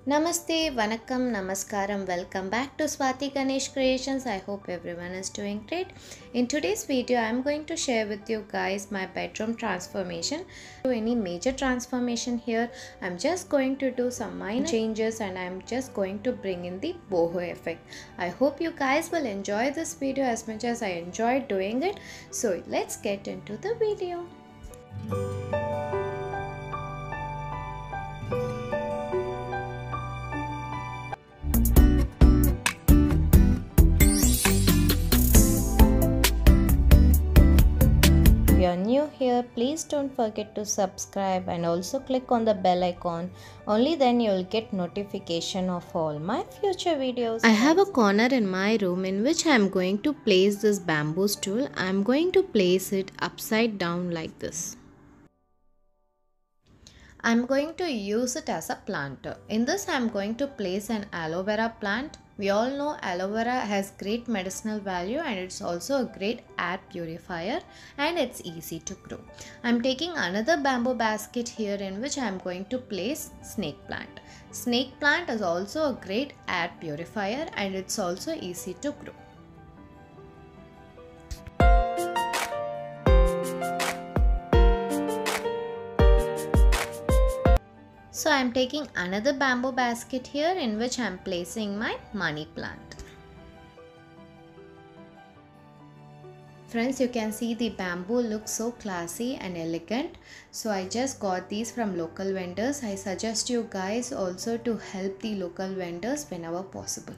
Namaste, Vanakkam, Namaskaram, welcome back to Swati Ganesh Creations. I hope everyone is doing great. In today's video, I am going to share with you guys my bedroom transformation. Do any major transformation here, I am just going to do some minor changes and I am just going to bring in the boho effect. I hope you guys will enjoy this video as much as I enjoyed doing it. So let's get into the video. If you are new here, please don't forget to subscribe and also click on the bell icon. Only then you will get notification of all my future videos. I have a corner in my room in which I am going to place this bamboo stool. I am going to place it upside down like this. I am going to use it as a planter. In this I am going to place an aloe vera plant. We all know aloe vera has great medicinal value and it's also a great air purifier and it's easy to grow. I am taking another bamboo basket here in which I am going to place snake plant. Snake plant is also a great air purifier and it's also easy to grow. So I am taking another bamboo basket here in which I am placing my money plant. Friends, you can see the bamboo looks so classy and elegant. So I just got these from local vendors. I suggest you guys also to help the local vendors whenever possible.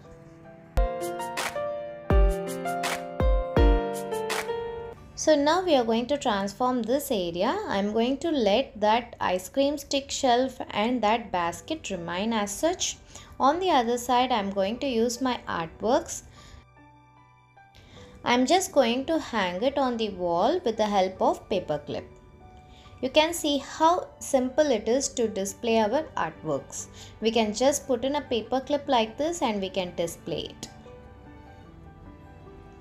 So now we are going to transform this area. I am going to let that ice cream stick shelf and that basket remain as such. On the other side, I am going to use my artworks. I am just going to hang it on the wall with the help of paper clip. You can see how simple it is to display our artworks. We can just put in a paper clip like this and we can display it.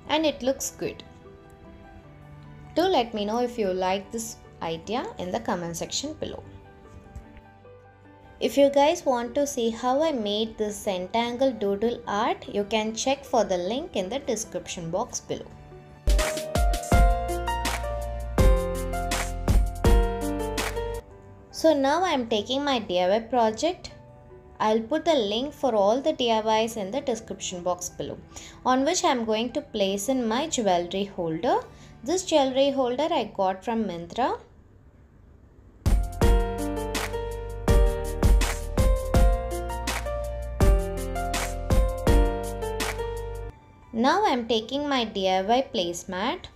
And it looks good. Do let me know if you like this idea in the comment section below. If you guys want to see how I made this Zentangle doodle art, you can check for the link in the description box below. So now I am taking my DIY project. I'll put the link for all the DIYs in the description box below, on which I am going to place in my jewelry holder. This jewelry holder I got from Myntra. Now I am taking my DIY placemat,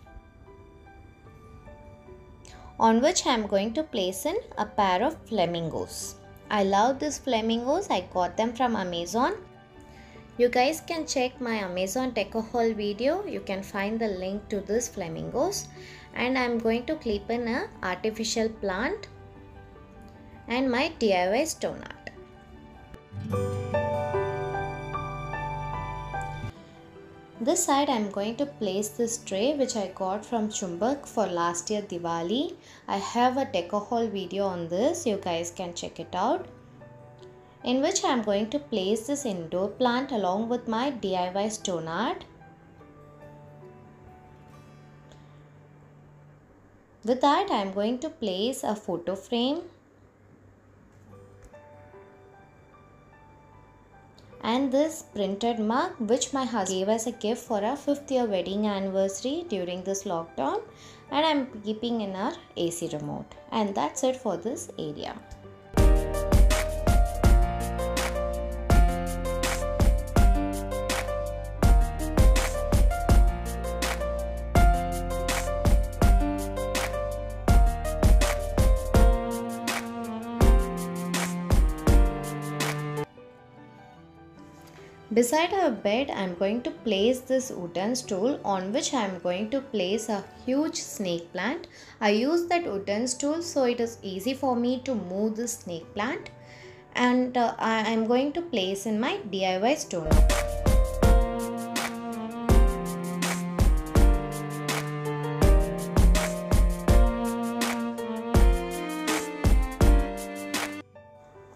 on which I am going to place in a pair of flamingos. I love these flamingos. I got them from Amazon. You guys can check my Amazon Deco haul video. You can find the link to these flamingos. And I am going to clip in an artificial plant and my DIY stone art. This side I am going to place this tray which I got from Chumbak for last year Diwali. I have a deco haul video on this. You guys can check it out, in which I am going to place this indoor plant along with my DIY stone art. With that, I am going to place a photo frame and this printed mug which my husband gave as a gift for our 5th year wedding anniversary during this lockdown, and I am keeping in our AC remote. And that's it for this area. Beside our bed, I am going to place this wooden stool on which I am going to place a huge snake plant. I use that wooden stool so it is easy for me to move this snake plant, and I am going to place in my DIY stone.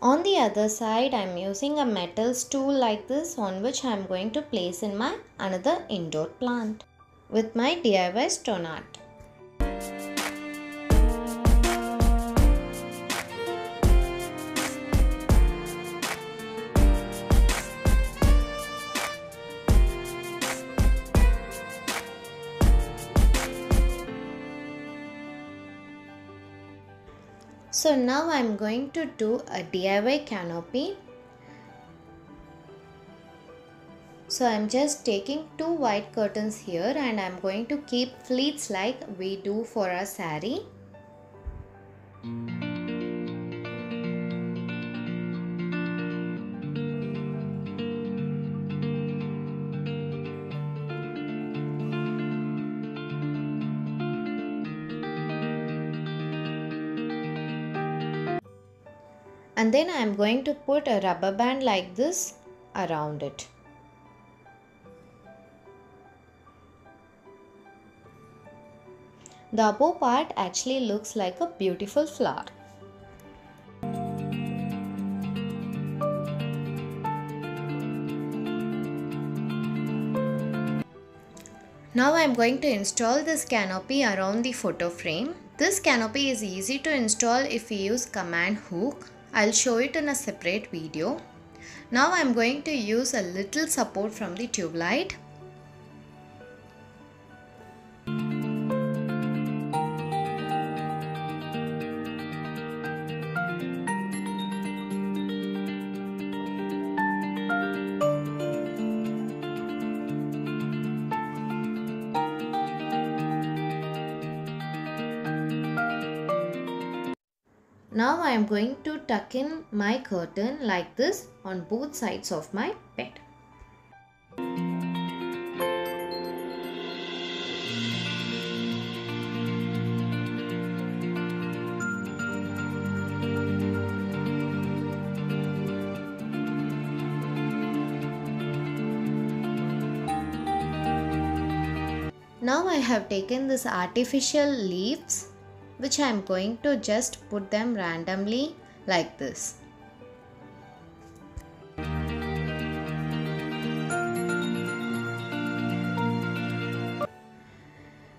On the other side, I am using a metal stool like this, on which I am going to place in my another indoor plant with my DIY stone art. So now I am going to do a DIY canopy. So I am just taking 2 white curtains here and I am going to keep pleats like we do for our saree. And then I am going to put a rubber band like this around it. The above part actually looks like a beautiful flower. Now I am going to install this canopy around the photo frame. This canopy is easy to install if we use command hook. I'll show it in a separate video. Now I am going to use a little support from the tube light. Now I am going to tuck in my curtain like this on both sides of my bed. Now I have taken this artificial leaves, which I am going to just put them randomly like this.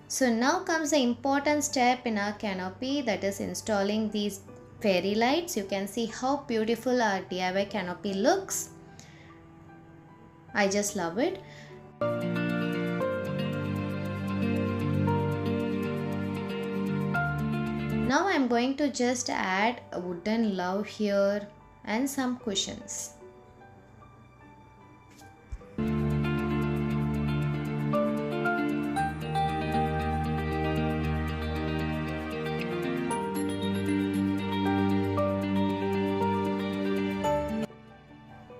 So now comes the important step in our canopy, that is installing these fairy lights. You can see how beautiful our DIY canopy looks. I just love it. Now I am going to just add a wooden love here and some cushions.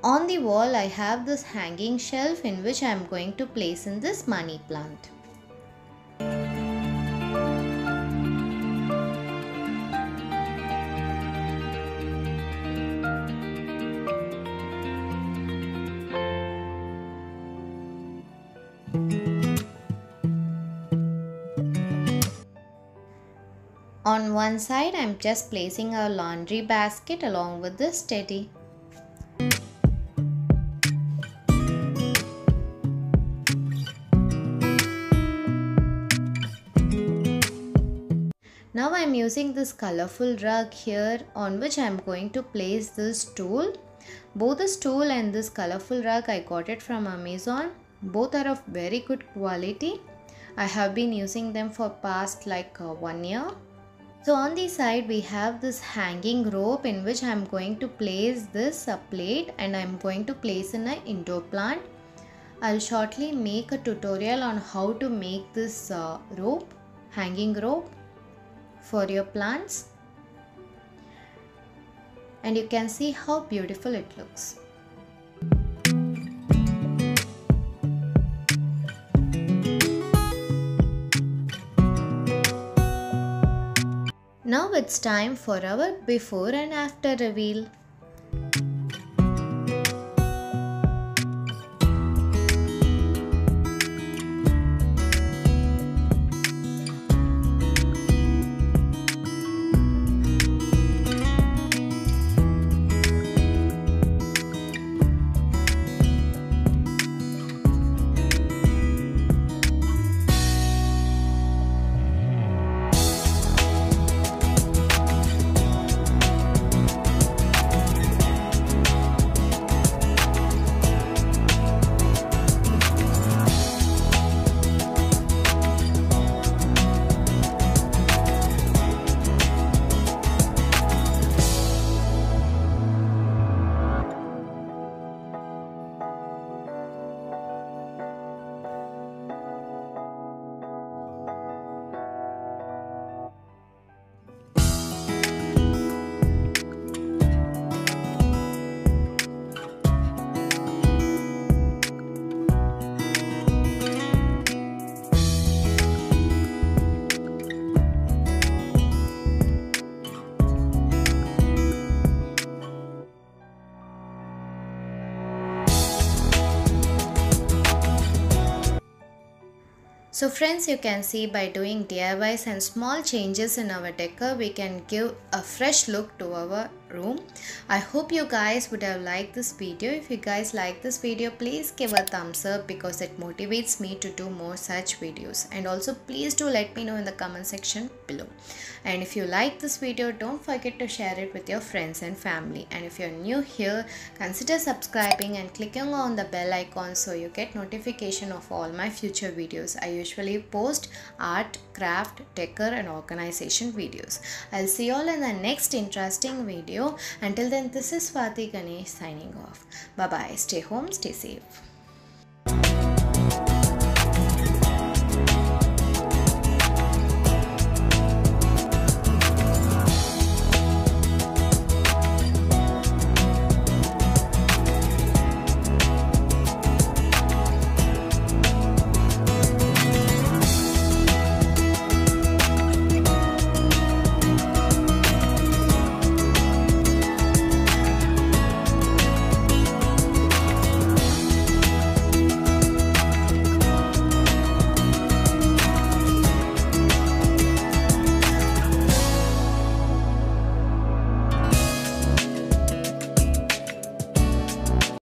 On the wall I have this hanging shelf in which I am going to place in this money plant. On one side, I am just placing a laundry basket along with this teddy. Now I am using this colorful rug here on which I am going to place this stool. Both the stool and this colorful rug I got it from Amazon. Both are of very good quality. I have been using them for past like 1 year. So on the side we have this hanging rope in which I am going to place this plate and I am going to place in an indoor plant. I will shortly make a tutorial on how to make this rope, hanging rope for your plants. And you can see how beautiful it looks. Now it's time for our before and after reveal. So friends, you can see by doing DIYs and small changes in our decor, we can give a fresh look to our room. I hope you guys would have liked this video. If you guys like this video, please give a thumbs up because it motivates me to do more such videos. And also please do let me know in the comment section below. And if you like this video, don't forget to share it with your friends and family. And if you're new here, consider subscribing and clicking on the bell icon so you get notification of all my future videos. I usually post art, craft, decor and organization videos. I'll see you all in the next interesting video. Until then, this is Swati Ganesh signing off. Bye bye. Stay home, stay safe.